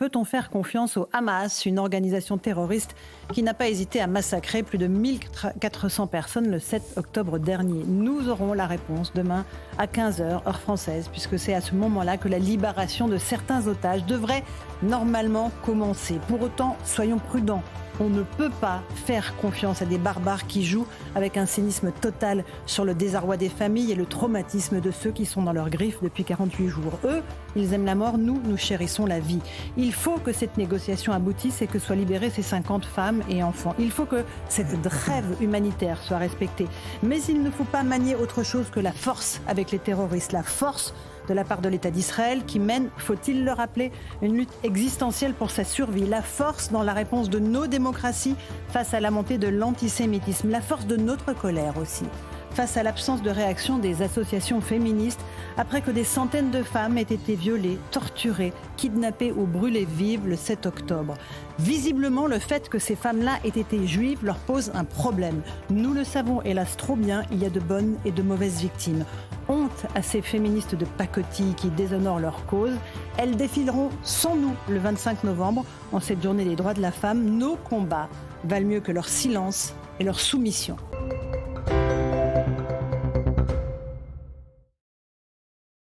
Peut-on faire confiance au Hamas, une organisation terroriste qui n'a pas hésité à massacrer plus de 1400 personnes le 7 octobre dernier? Nous aurons la réponse demain à 15 heures, heure française, puisque c'est à ce moment-là que la libération de certains otages devrait normalement commencer. Pour autant, soyons prudents. On ne peut pas faire confiance à des barbares qui jouent avec un cynisme total sur le désarroi des familles et le traumatisme de ceux qui sont dans leurs griffes depuis 48 jours. Eux, ils aiment la mort, nous chérissons la vie. Il faut que cette négociation aboutisse et que soient libérées ces 50 femmes et enfants. Il faut que cette trêve humanitaire soit respectée. Mais il ne faut pas manier autre chose que la force avec les terroristes, la force de la part de l'État d'Israël qui mène, faut-il le rappeler, une lutte existentielle pour sa survie. La force dans la réponse de nos démocraties face à la montée de l'antisémitisme. La force de notre colère aussi face à l'absence de réaction des associations féministes après que des centaines de femmes aient été violées, torturées, kidnappées ou brûlées vives le 7 octobre. Visiblement, le fait que ces femmes-là aient été juives leur pose un problème. Nous le savons hélas trop bien, il y a de bonnes et de mauvaises victimes. Honte à ces féministes de pacotille qui déshonorent leur cause. Elles défileront sans nous le 25 novembre, en cette journée des droits de la femme. Nos combats valent mieux que leur silence et leur soumission.